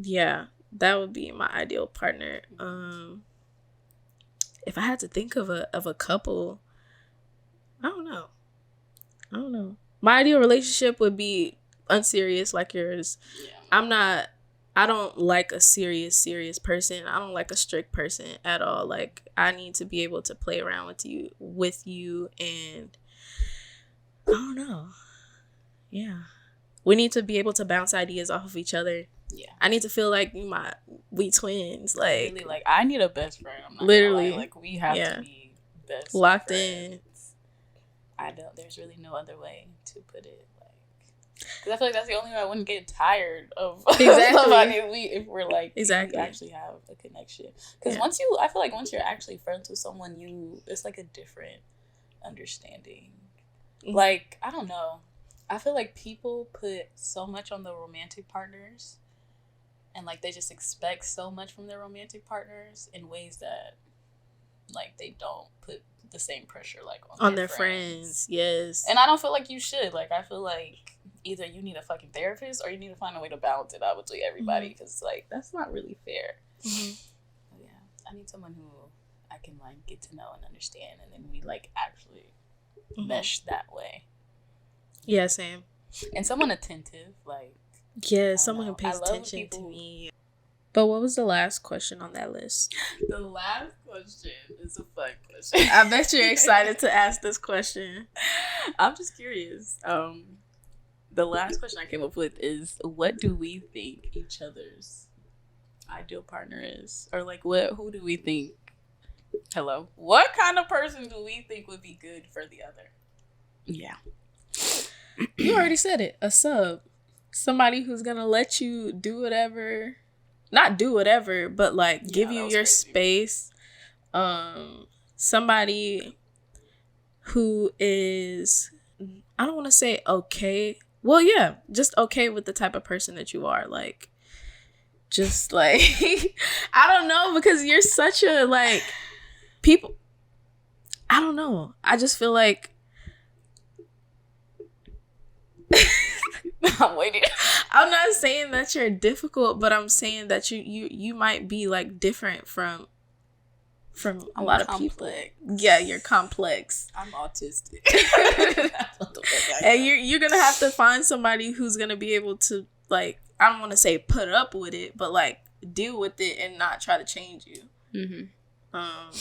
Yeah, that would be my ideal partner. If I had to think of a couple, I don't know. My ideal relationship would be unserious like yours. Yeah. I don't like a serious person. I don't like a strict person at all. Like, I need to be able to play around with you, and I don't know. Yeah. We need to be able to bounce ideas off of each other. Yeah. I need to feel like we twins. Like, really, like, I need a best friend. I'm not literally. gonna lie. Like, we have to be best locked friends. There's really no other way to put it. Like, because I feel like that's the only way I wouldn't get tired of somebody if we're like, we actually have a connection. Because I feel like once you're actually friends with someone, it's like a different understanding. Mm-hmm. Like, I don't know. I feel like people put so much on the romantic partners, and like they just expect so much from their romantic partners in ways that like they don't put the same pressure like on their friends. Yes. And I don't feel like you should. Like, I feel like either you need a fucking therapist or you need to find a way to balance it out between everybody, because like that's not really fair. Mm-hmm. Yeah, I need someone who I can like get to know and understand, and then we like actually mesh that way. Yeah, same. And someone attentive, like, yeah, someone who pays attention to me. But what was the last question on that list? The last question is a fun question. I bet you're excited to ask this question. I'm just curious. The last question I came up with is, what do we think each other's ideal partner is? Or like, who do we think? Hello? What kind of person do we think would be good for the other? Yeah. You already said it. A sub. Somebody who's gonna let you do whatever. Not do whatever, but like give you your space. Somebody who is, I don't want to say okay. Well, yeah, just okay with the type of person that you are. Like, just like, I don't know, because you're such a, like, people, I don't know. I just feel like, I'm waiting. I'm not saying that you're difficult, but I'm saying that you might be like different from a lot of people. Yeah, you're complex. I'm autistic. And you're gonna have to find somebody who's gonna be able to, like, I don't want to say put up with it, but like deal with it and not try to change you. Mm-hmm.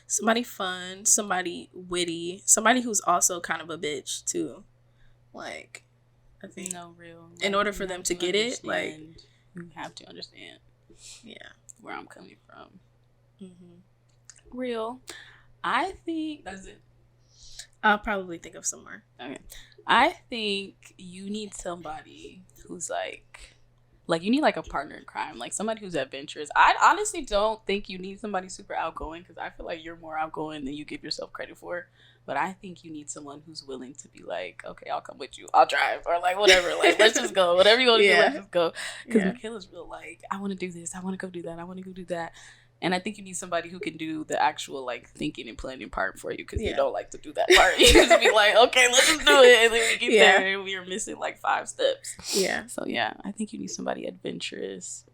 Somebody fun, somebody witty, somebody who's also kind of a bitch too. Like, I think real. In order for them to get it, like, you have to understand. Yeah, where I'm coming from. Mm-hmm. Real. I think that's it. I'll probably think of some more. Okay. I think you need somebody who's like you need like a partner in crime, like somebody who's adventurous. I honestly don't think you need somebody super outgoing, because I feel like you're more outgoing than you give yourself credit for. But I think you need someone who's willing to be like, okay, I'll come with you. I'll drive, or like whatever. Like, let's just go. Whatever you want to do, let's just go. Because Makayla's real like, I want to do this. I want to go do that. I want to go do that. And I think you need somebody who can do the actual like thinking and planning part for you, because you don't like to do that part. You just be like, okay, let's just do it. And then we get there and we are missing like 5 steps. Yeah. So yeah, I think you need somebody adventurous.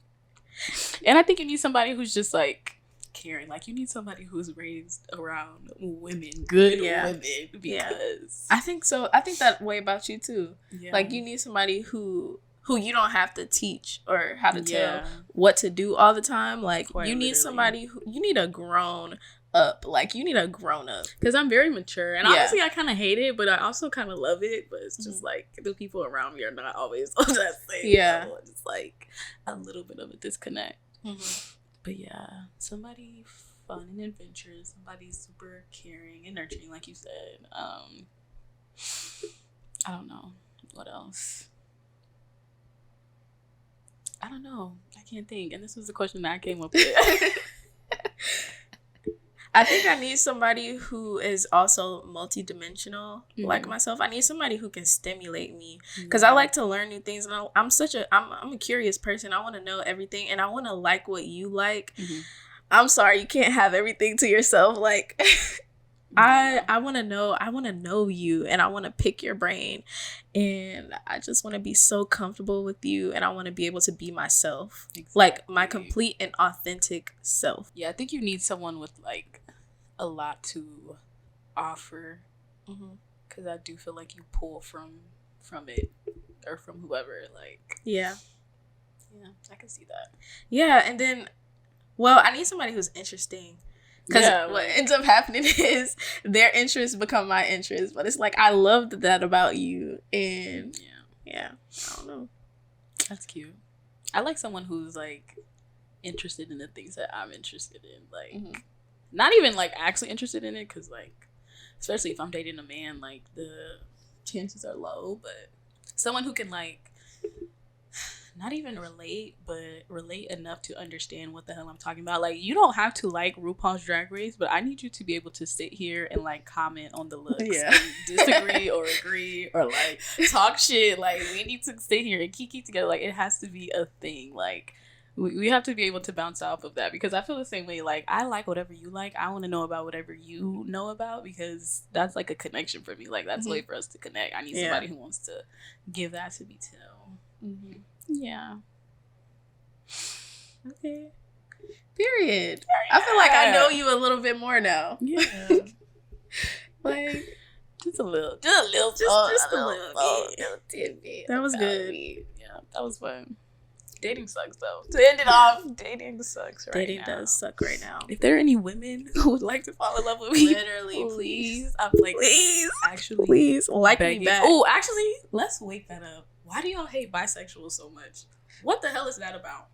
And I think you need somebody who's just like caring. Like, you need somebody who's raised around women, good women, because I think so. I think that way about you too. Yeah. Like, you need somebody who you don't have to teach or how to tell what to do all the time. Like, you need somebody you need a grown up. Like, you need a grown up. Because I'm very mature, and honestly, I kind of hate it, but I also kind of love it. But it's just like the people around me are not always on that same level. It's like a little bit of a disconnect. Mm-hmm. But yeah, somebody fun and adventurous, somebody super caring and nurturing, like you said. I don't know what else. I don't know. I can't think. And this was the question that I came up with. I think I need somebody who is also multidimensional, like myself. I need somebody who can stimulate me, because I like to learn new things, and I'm a curious person. I want to know everything, and I want to like what you like. Mm-hmm. I'm sorry, you can't have everything to yourself. Like, I want to know you, and I want to pick your brain, and I just want to be so comfortable with you, and I want to be able to be myself, like my complete and authentic self. Yeah, I think you need someone with like a lot to offer, because I do feel like you pull from it, or from whoever. Like, yeah, I can see that. Yeah, and then, well, I need somebody who's interesting. Because what ends up happening is their interests become my interests. But it's like, I loved that about you. And yeah, I don't know. That's cute. I like someone who's like interested in the things that I'm interested in. Like, not even like actually interested in it, because like, especially if I'm dating a man, like the chances are low. But someone who can like not even relate, but relate enough to understand what the hell I'm talking about. Like, you don't have to like RuPaul's Drag Race, but I need you to be able to sit here and like comment on the looks and disagree or agree or like talk shit. Like, we need to sit here and kiki together. Like, it has to be a thing. Like, we have to be able to bounce off of that, because I feel the same way. Like, I like whatever you like. I want to know about whatever you know about, because that's like a connection for me. Like, that's a way for us to connect. I need somebody who wants to give that to me too. Yeah. Okay. Period. I feel like I know you a little bit more now. Yeah. Like, just a little tidbit. That was good. Yeah, that was fun. Dating sucks though. To end it off, dating sucks right now. Dating does suck right now. If there are any women who would like to fall in love with me, literally, please. I'm like, please like me back. Oh, actually, let's wake that up. Why do y'all hate bisexuals so much? What the hell is that about?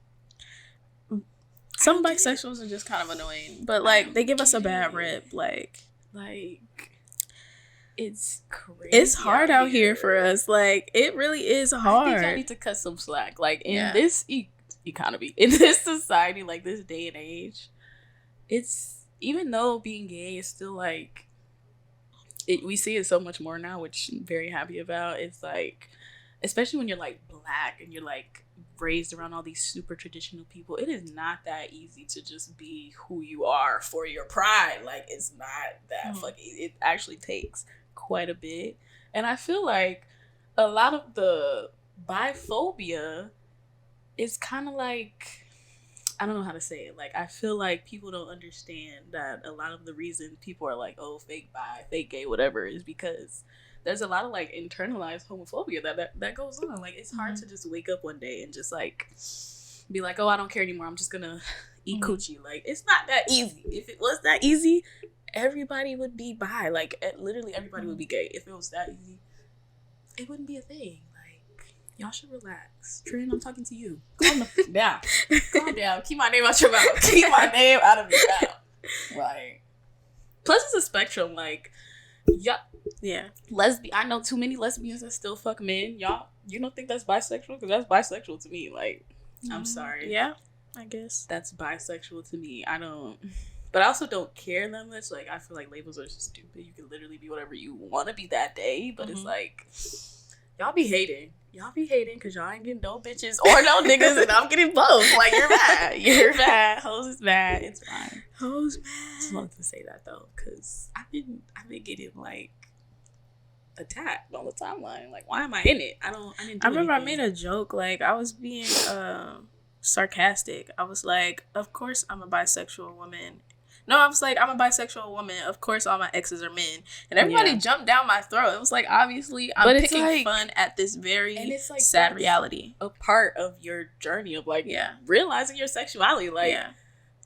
Some bisexuals are just kind of annoying, but like they give us a bad rep. Like it's crazy. It's hard out here for us. Like, it really is hard. I think I need to cut some slack. Like, in this economy, in this society, like this day and age, it's, even though being gay is still like, we see it so much more now, which I'm very happy about. It's like, especially when you're like Black and you're like raised around all these super traditional people, it is not that easy to just be who you are for your pride. Like, it's not that fucking, it actually takes quite a bit. And I feel like a lot of the biphobia is kind of like, I don't know how to say it. Like, I feel like people don't understand that a lot of the reason people are like, oh, fake bi, fake gay, whatever, is because there's a lot of like internalized homophobia that goes on. Like, it's hard to just wake up one day and just like be like, oh, I don't care anymore, I'm just gonna eat coochie. Like, it's not that easy. If it was that easy, everybody would be bi. Like, literally everybody would be gay. If it was that easy, it wouldn't be a thing. Like, y'all should relax. Trin, I'm talking to you. Calm the fuck down. Calm down. Keep my name out your mouth. Keep my name out of your mouth. Like, plus it's a spectrum. Like, yeah. I know too many lesbians that still fuck men. Y'all, you don't think that's bisexual? Because that's bisexual to me. Like, I'm sorry. Yeah, I guess that's bisexual to me. I don't. But I also don't care that much. Like, I feel like labels are just stupid. You can literally be whatever you want to be that day. But it's like, y'all be hating. Y'all be hating because y'all ain't getting no bitches or no niggas, and I'm getting both. Like, you're bad. You're bad. Hoes is bad. It's fine. Hoes bad. Just wanted to say that though, because I've been getting like attacked on the timeline. Like, why am I in it? I remember anything. I made a joke. Like, I was being sarcastic. I was like, of course I'm a bisexual woman. No, I was like, I'm a bisexual woman. Of course, all my exes are men. And everybody jumped down my throat. It was like, obviously, I'm picking fun at this very like, sad reality. A part of your journey of, like, realizing your sexuality. Like,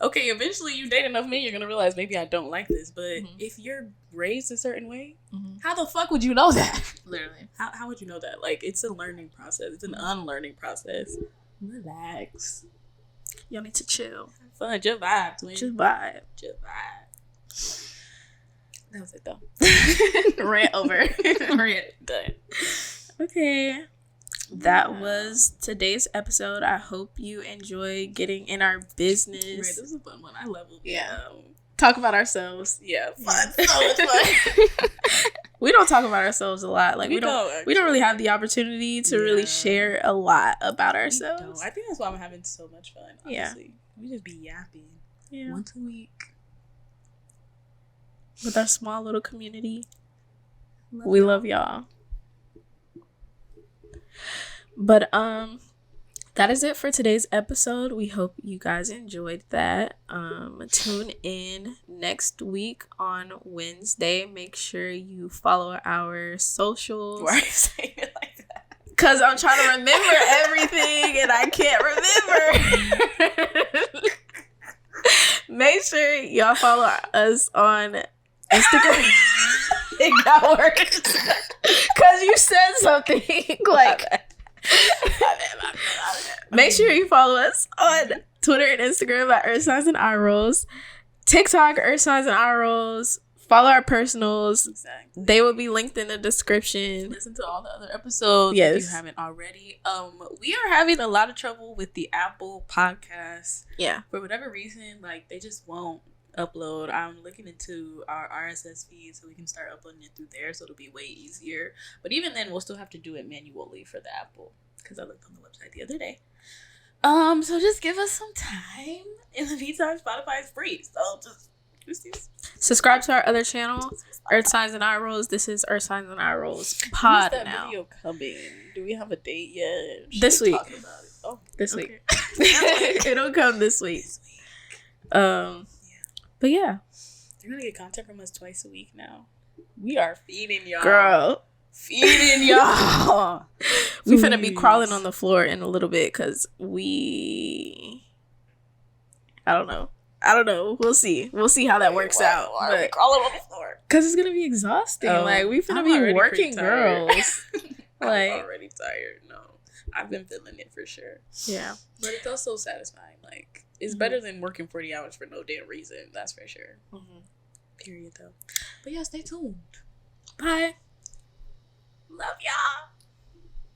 okay, eventually you date enough men, you're going to realize maybe I don't like this. But if you're raised a certain way, how the fuck would you know that? Literally. How would you know that? Like, it's a learning process. It's an unlearning process. Relax. Y'all need to chill. Have fun. Just vibe, twin. Just vibe. That was it, though. Rant over. Rant done. Okay. That was today's episode. I hope you enjoy getting in our business. Right, this was a fun one. I love it. Yeah. Talk about ourselves. Yeah, fun. So much fun. We don't talk about ourselves a lot. Like, we don't really have the opportunity to really share a lot about ourselves. I think that's why I'm having so much fun, honestly. We just be yapping. Yeah. Once a week. With our small little community. We love y'all. But that is it for today's episode. We hope you guys enjoyed that. Tune in next week on Wednesday. Make sure you follow our socials. Why are you saying it like that? Because I'm trying to remember everything and I can't remember. Make sure y'all follow us on Instagram. It got worse. Because you said something like... Make sure you follow us on Twitter and Instagram at Earth Signs and Eye Rolls. TikTok, Earth Signs and Eye Rolls. Follow our personals. Exactly. They will be linked in the description. Listen to all the other episodes if you haven't already. We are having a lot of trouble with the Apple Podcasts. Yeah. For whatever reason, like they just won't upload. I'm looking into our RSS feed so we can start uploading it through there, so it'll be way easier. But even then, we'll still have to do it manually for the Apple because I looked on the website the other day. So just give us some time. In the meantime, Spotify is free, so just subscribe to our other channel, Earth Signs and Eye Rolls. This is Earth Signs and Eye Rolls pod. When's that now video coming? Do we have a date yet? This week. Talk about it? Oh, this week. It'll come this week. But yeah, you're gonna get content from us twice a week now. We are feeding y'all, girl. Feeding y'all. We finna be crawling on the floor in a little bit because I don't know. We'll see how that works out. Why are we crawling on the floor? Because it's gonna be exhausting. Like we finna be working girls. Like I'm already tired. No, I've been feeling it for sure. Yeah, but it's also satisfying. Like it's better than working 40 hours for no damn reason. That's for sure. Period. Though. But yeah, stay tuned. Bye.